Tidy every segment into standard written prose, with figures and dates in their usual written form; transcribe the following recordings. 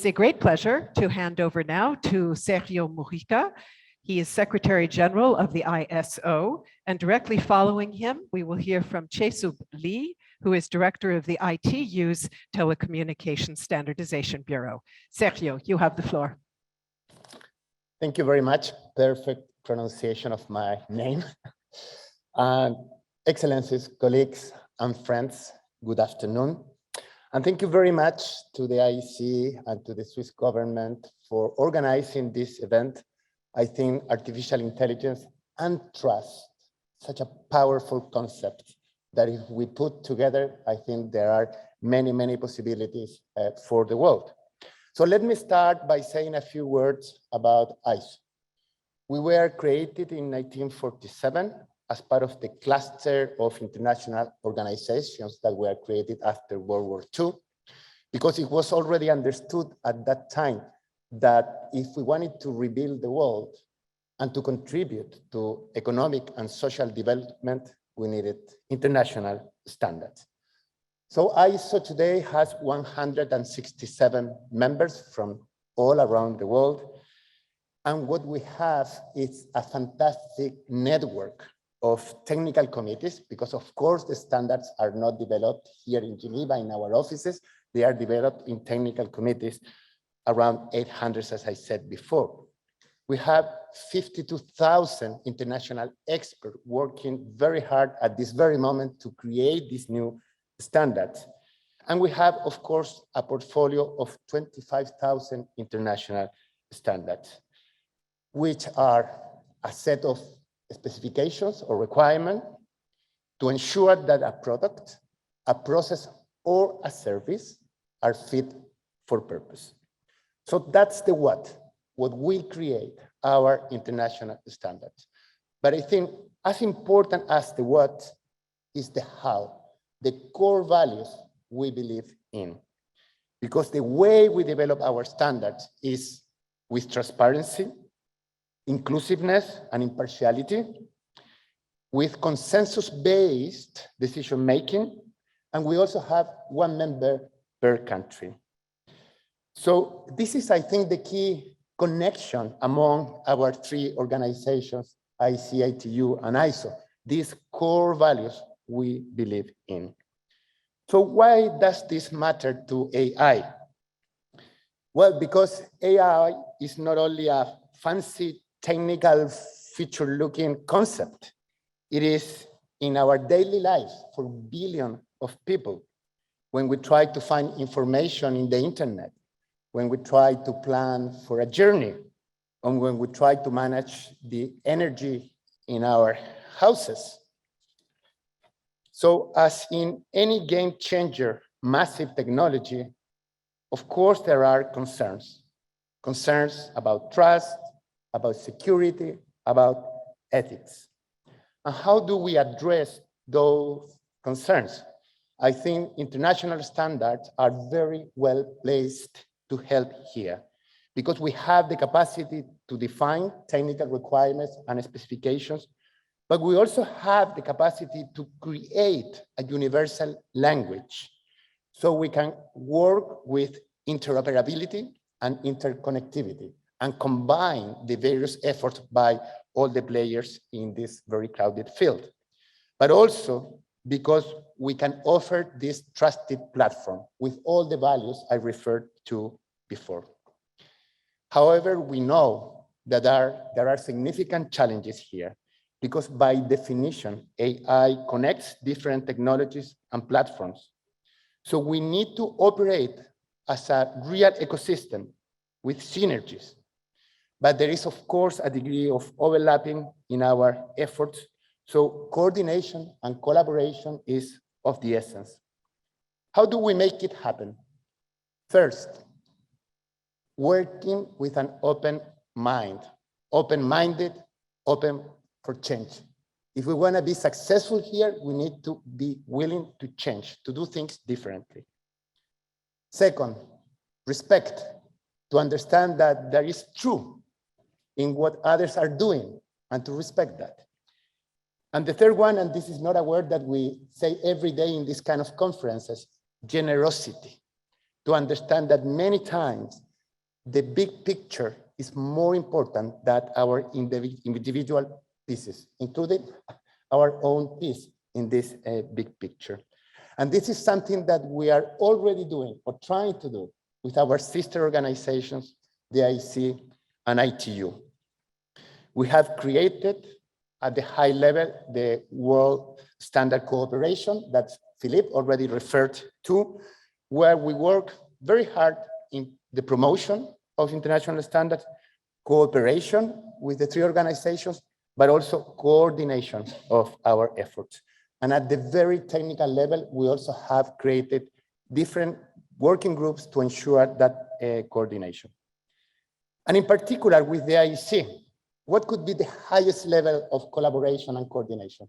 a great pleasure to hand over now to Sergio Mujica. He is Secretary General of the ISO, and directly following him, we will hear from Chaesub Lee, who is Director of the ITU's Telecommunication Standardization Bureau. Sergio, you have the floor. Thank you very much. Perfect pronunciation of my name. Excellencies, colleagues, and friends, good afternoon. And thank you very much to the IEC and to the Swiss government for organizing this event. I think artificial intelligence and trust, such a powerful concept that if we put together, I think there are many, many possibilities for the world. So let me start by saying a few words about ISO. We were created in 1947 as part of the cluster of international organizations that were created after World War II, because it was already understood at that time that if we wanted to rebuild the world and to contribute to economic and social development, we needed international standards. So ISO today has 167 members from all around the world. And what we have is a fantastic network of technical committees, because of course the standards are not developed here in Geneva in our offices, they are developed in technical committees, around 800, as I said before. We have 52,000 international experts working very hard at this very moment to create these new standards. And we have, of course, a portfolio of 25,000 international standards, which are a set of specifications or requirements to ensure that a product, a process, or a service are fit for purpose. So that's the what we create, our international standards. But I think as important as the what is the how, the core values we believe in. Because the way we develop our standards is with transparency, inclusiveness, and impartiality, with consensus-based decision-making, and we also have one member per country. So this is, I think, the key connection among our three organizations, IEC, ITU, and ISO, these core values we believe in. So why does this matter to AI? Well, because AI is not only a fancy technical feature-looking concept, it is in our daily lives for billions of people. When we try to find information in the internet, when we try to plan for a journey, and when we try to manage the energy in our houses. So as in any game changer, massive technology, of course, there are concerns. Concerns about trust, about security, about ethics. And how do we address those concerns? I think international standards are very well placed to help here, because we have the capacity to define technical requirements and specifications, but we also have the capacity to create a universal language so we can work with interoperability and interconnectivity and combine the various efforts by all the players in this very crowded field. But also because we can offer this trusted platform with all the values I referred to before. However, we know that there are significant challenges here, because by definition, AI connects different technologies and platforms. So we need to operate as a real ecosystem with synergies. But there is, of course, a degree of overlapping in our efforts. So coordination and collaboration is of the essence. How do we make it happen? First, working with an open mind, open-minded, open for change. If we want to be successful here, we need to be willing to change, to do things differently. Second, respect, to understand that there is truth in what others are doing and to respect that. And the third one, and this is not a word that we say every day in this kind of conferences, generosity, to understand that many times the big picture is more important than our individual pieces, including our own piece in this big picture. And this is something that we are already doing or trying to do with our sister organizations, the IC and ITU. We have created at the high level the World Standard Cooperation that Philippe already referred to, where we work very hard in the promotion of international standards, cooperation with the three organizations, but also coordination of our efforts. And at the very technical level, we also have created different working groups to ensure that coordination. And in particular with the IEC, what could be the highest level of collaboration and coordination?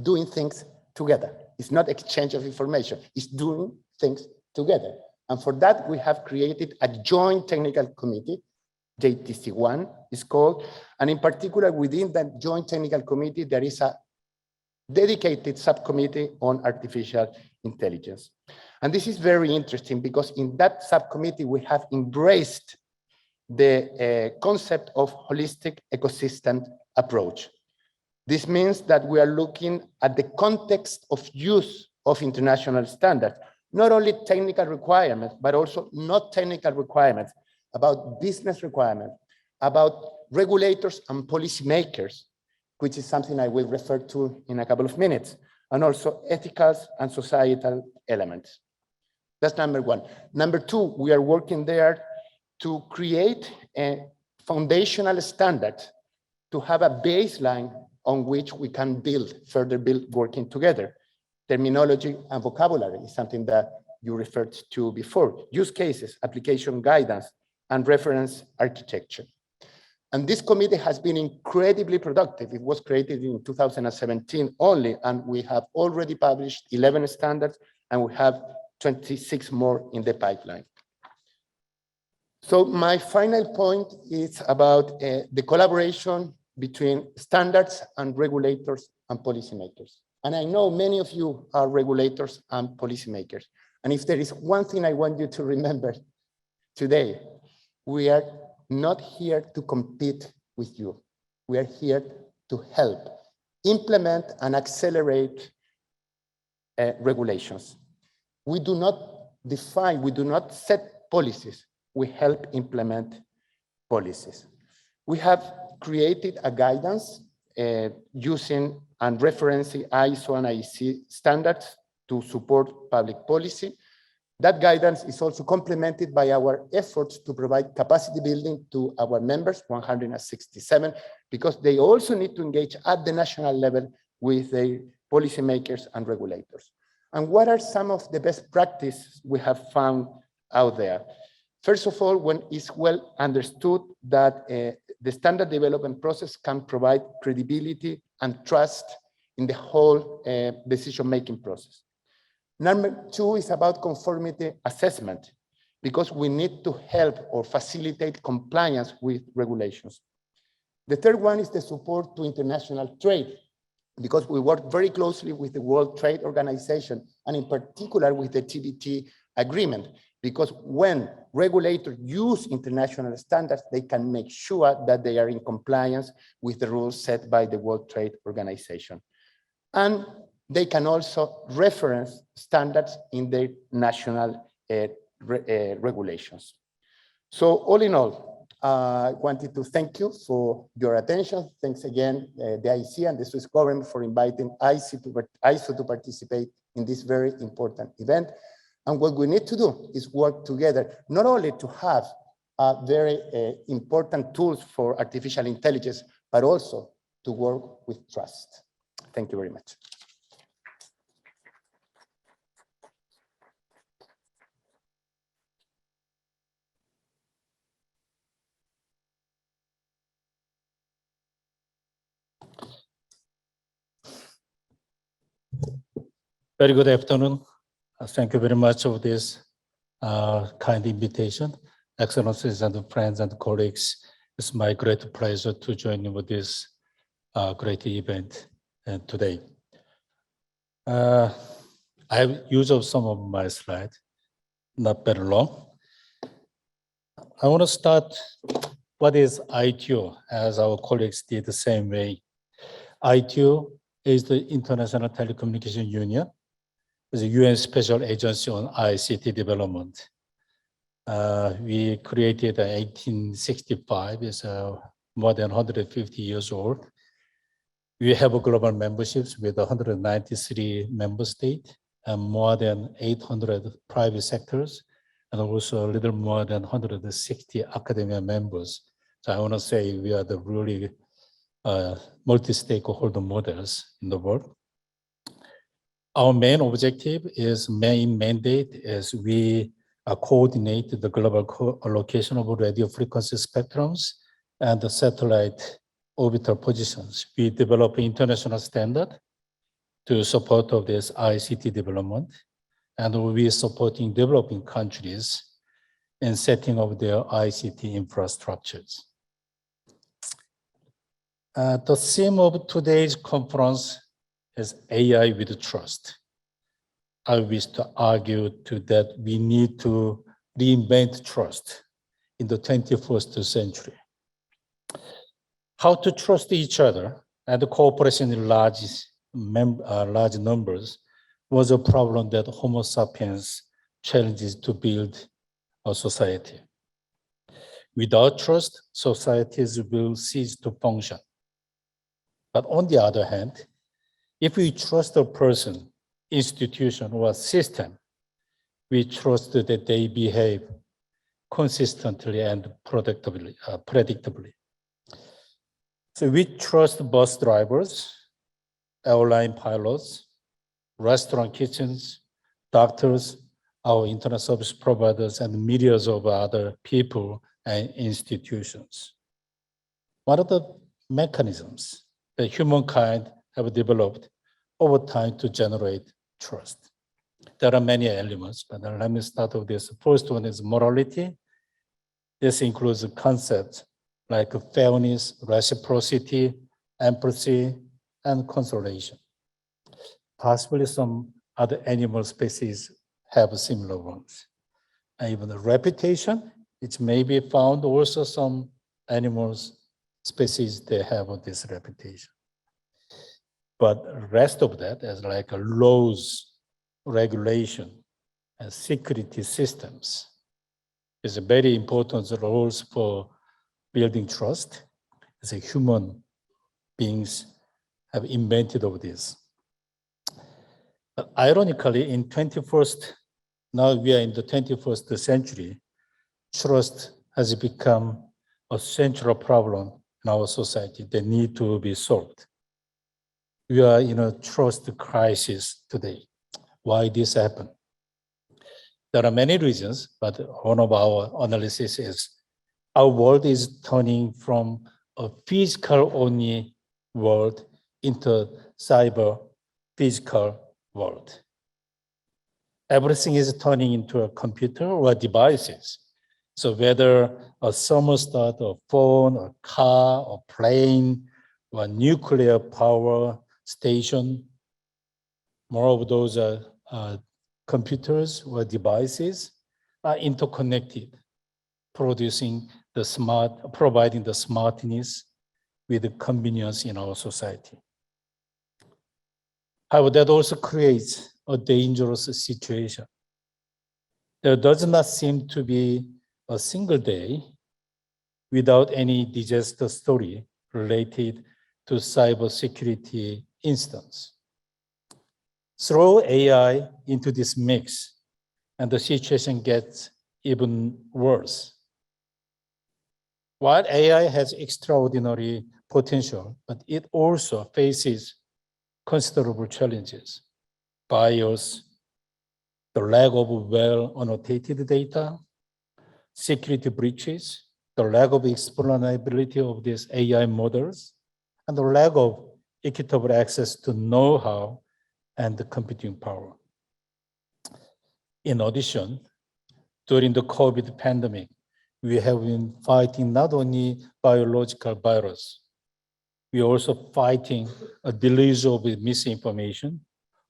Doing things together. It's not exchange of information, it's doing things together. And for that, we have created a joint technical committee, JTC1 is called, and in particular within that joint technical committee, there is a dedicated subcommittee on artificial intelligence. And this is very interesting because in that subcommittee, we have embraced the concept of holistic ecosystem approach. This means that we are looking at the context of use of international standards, not only technical requirements, but also not technical requirements, about business requirements, about regulators and policymakers, which is something I will refer to in a couple of minutes, and also ethical and societal elements. That's number one. Number two, we are working there to create a foundational standard to have a baseline on which we can further build working together. Terminology and vocabulary is something that you referred to before. Use cases, application guidance, and reference architecture. And this committee has been incredibly productive. It was created in 2017 only, and we have already published 11 standards, and we have 26 more in the pipeline. So my final point is about the collaboration between standards and regulators and policymakers. And I know many of you are regulators and policymakers. And if there is one thing I want you to remember today, we are not here to compete with you. We are here to help implement and accelerate regulations. We do not define, we do not set policies. We help implement policies. We have created a guidance using and referencing ISO and IEC standards to support public policy. That guidance is also complemented by our efforts to provide capacity building to our members, 167, because they also need to engage at the national level with the policymakers and regulators. And what are some of the best practices we have found out there? First of all, when it's well understood that the standard development process can provide credibility and trust in the whole decision-making process. Number two is about conformity assessment, because we need to help or facilitate compliance with regulations. The third one is the support to international trade, because we work very closely with the World Trade Organization, and in particular with the TBT agreement, because when regulators use international standards, they can make sure that they are in compliance with the rules set by the World Trade Organization. And they can also reference standards in their national regulations. So all in all, I wanted to thank you for your attention. Thanks again, the IC and the Swiss government for inviting ISO to participate in this very important event. And what we need to do is work together, not only to have very important tools for artificial intelligence, but also to work with trust. Thank you very much. Very good afternoon. Thank you very much for this kind invitation. Excellencies and friends and colleagues, it's my great pleasure to join you with this great event today. I have used up some of my slides, not very long. I want to start what is ITU, as our colleagues did the same way. ITU is the International Telecommunication Union. It's a UN special agency on ICT development. We created in 1865. It's more than 150 years old. We have global memberships with 193 member states and more than 800 private sectors, and also a little more than 160 academia members. So I want to say we are the really multi-stakeholder models in the world. Our main objective main mandate is we coordinate the global allocation of radio frequency spectrums and the satellite orbital positions. We develop international standard to support of this ICT development, and we are supporting developing countries in setting of their ICT infrastructures. The theme of today's conference is AI with trust. I wish to argue that we need to reinvent trust in the 21st century. How to trust each other and the cooperation in large numbers was a problem that Homo sapiens challenges to build a society. Without trust, societies will cease to function. But on the other hand, if we trust a person, institution, or system, we trust that they behave consistently and predictably. So we trust bus drivers, airline pilots, restaurant kitchens, doctors, our internet service providers, and myriads of other people and institutions. What are the mechanisms that humankind have developed over time to generate trust? There are many elements, but let me start with this. The first one is morality. This includes concepts like fairness, reciprocity, empathy, and consolation. Possibly some other animal species have similar ones. And even the reputation, it may be found also some animals species, they have this reputation. But the rest of that is like laws, regulation, and security systems is a very important roles for building trust. As a human beings have invented of this. But ironically, now we are in the 21st century, trust has become a central problem in our society that need to be solved. We are in a trust crisis today. Why this happened? There are many reasons, but one of our analysis is our world is turning from a physical-only world into cyber physical world. Everything is turning into a computer or devices. So whether a thermostat, a phone, a car, or plane, or nuclear power station, more of those computers or devices are interconnected, providing the smartness with the convenience in our society. However, that also creates a dangerous situation. There does not seem to be a single day without any disaster story related to cybersecurity instance. Throw AI into this mix, and the situation gets even worse. While AI has extraordinary potential, but it also faces considerable challenges. Bias, the lack of well-annotated data, security breaches, the lack of explainability of these AI models, and the lack of equitable access to know-how and the computing power. In addition, during the COVID pandemic, we have been fighting not only biological virus, we are also fighting a deluge of misinformation,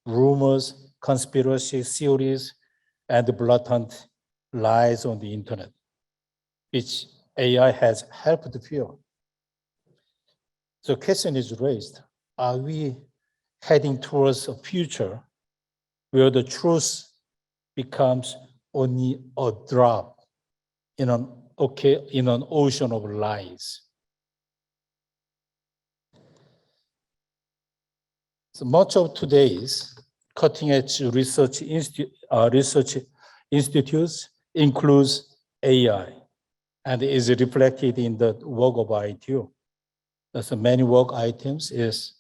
rumors, conspiracy theories, and blatant lies on the internet. which AI has helped fuel. So the question is raised, are we heading towards a future where the truth becomes only a drop in an ocean of lies? So much of today's cutting-edge research institutes includes AI and is reflected in the work of ITU. There's many work items is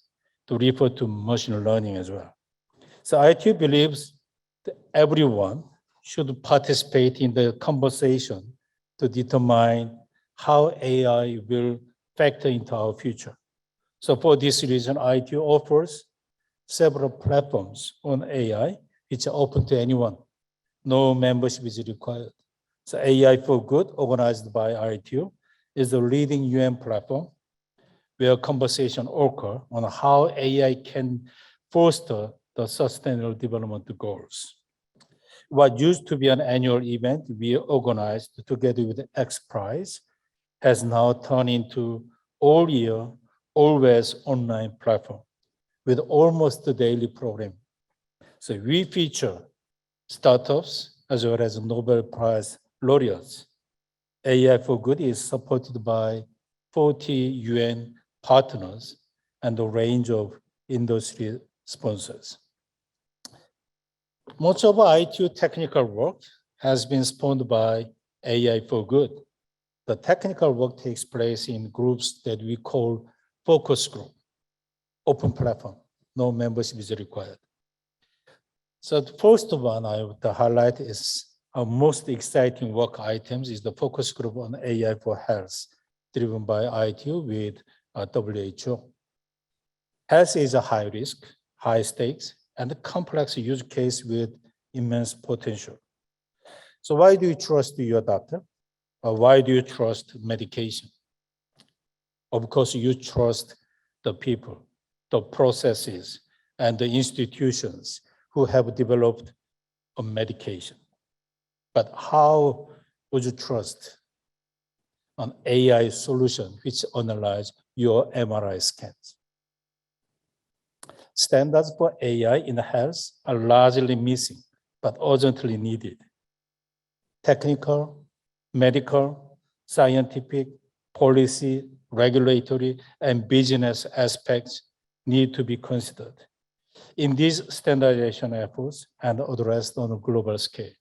to refer to machine learning as well. So ITU believes that everyone should participate in the conversation to determine how AI will factor into our future. So for this reason, ITU offers several platforms on AI, which are open to anyone. No membership is required. So AI for Good, organized by ITU, is the leading UN platform where conversation occur on how AI can foster the sustainable development goals. What used to be an annual event we organized together with the X Prize has now turned into all-year, always online platform with almost a daily program. So we feature startups as well as Nobel Prize laureates. AI for Good is supported by 40 UN partners and a range of industry sponsors. Much of ITU technical work has been sponsored by AI for Good. The technical work takes place in groups that we call focus group, open platform, no membership is required. So the first one I would highlight is our most exciting work items is the focus group on AI for health, driven by ITU with WHO. Health is a high risk, high stakes, and a complex use case with immense potential. So why do you trust your doctor? Or why do you trust medication? Of course, you trust the people, the processes, and the institutions who have developed a medication. But how would you trust an AI solution which analyzes your MRI scans? Standards for AI in health are largely missing, but urgently needed. Technical, medical, scientific, policy, regulatory, and business aspects need to be considered in these standardization efforts and addressed on a global scale.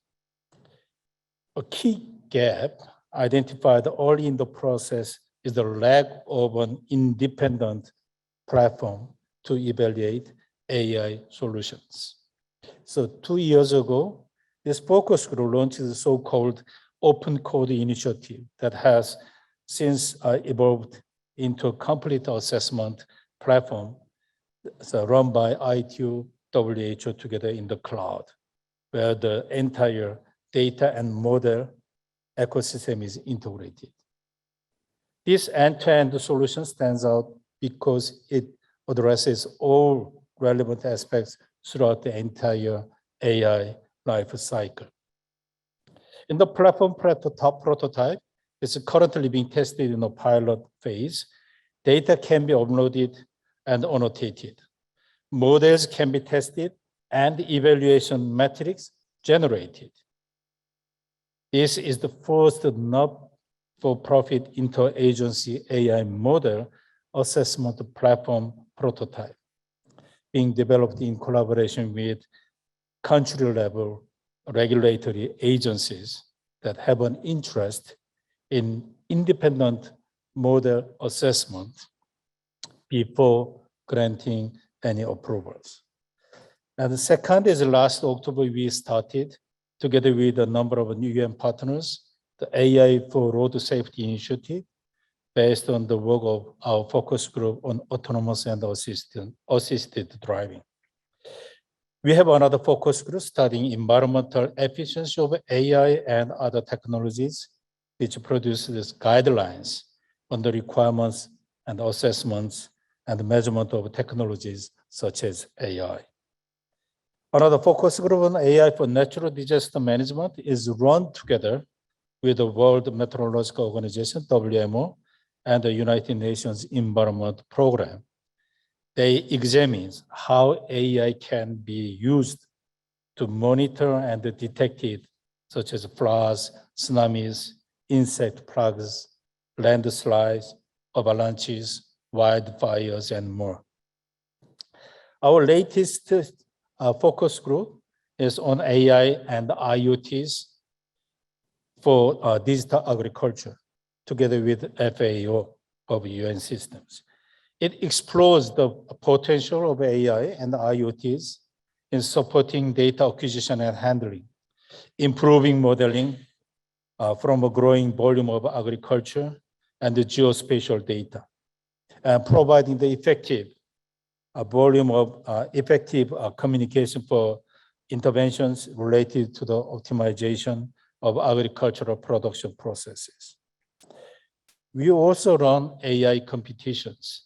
A key gap identified early in the process is the lack of an independent platform to evaluate AI solutions. So 2 years ago, this focus group launched the so-called Open Code Initiative that has since evolved into a complete assessment platform run by ITU, WHO together in the cloud, where the entire data and model ecosystem is integrated. This end-to-end solution stands out because it addresses all relevant aspects throughout the entire AI life cycle. In the platform prototype, it's currently being tested in a pilot phase. Data can be uploaded and annotated. Models can be tested and evaluation metrics generated. This is the first not-for-profit interagency AI model assessment platform prototype being developed in collaboration with country-level regulatory agencies that have an interest in independent model assessment before granting any approvals. And the second is last October, we started together with a number of UN partners, the AI for Road Safety Initiative, based on the work of our focus group on autonomous and assisted driving. We have another focus group studying environmental efficiency of AI and other technologies, which produces guidelines on the requirements and assessments and measurement of technologies such as AI. Another focus group on AI for natural disaster management is run together with the World Meteorological Organization, WMO, and the United Nations Environment Program. They examine how AI can be used to monitor and detect it, such as floods, tsunamis, insect plagues, landslides, avalanches, wildfires, and more. Our latest focus group is on AI and IoTs for digital agriculture, together with FAO of UN systems. It explores the potential of AI and IoTs in supporting data acquisition and handling, improving modeling from a growing volume of agriculture and the geospatial data, and providing the effective volume of effective communication for interventions related to the optimization of agricultural production processes. We also run AI competitions.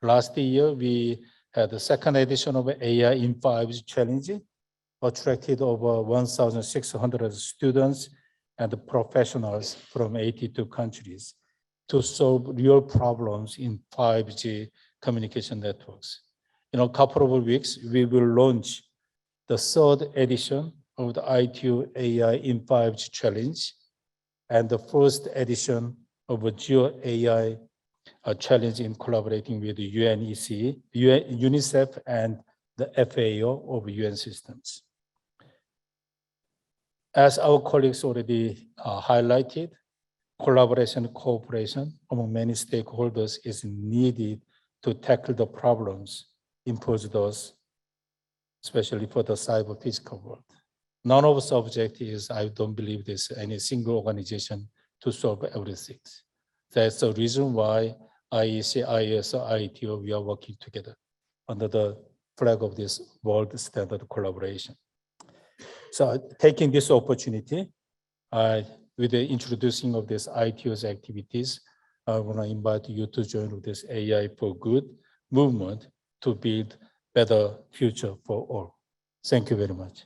Last year, we had the second edition of AI in 5G Challenge, attracted over 1,600 students and professionals from 82 countries to solve real problems in 5G communication networks. In a couple of weeks, we will launch the third edition of the ITU AI in 5G Challenge and the first edition of a Geo AI challenge in collaborating with the UNICEF and the FAO of UN systems. As our colleagues already highlighted, collaboration and cooperation among many stakeholders is needed to tackle the problems imposed us, especially for the cyber physical world. None of us objective is, I don't believe there's any single organization to solve everything. That's the reason why IEC, ISO, ITO, we are working together under the flag of this world standard collaboration. So taking this opportunity, with the introducing of this ITO's activities, I want to invite you to join with this AI for Good movement to build better future for all. Thank you very much.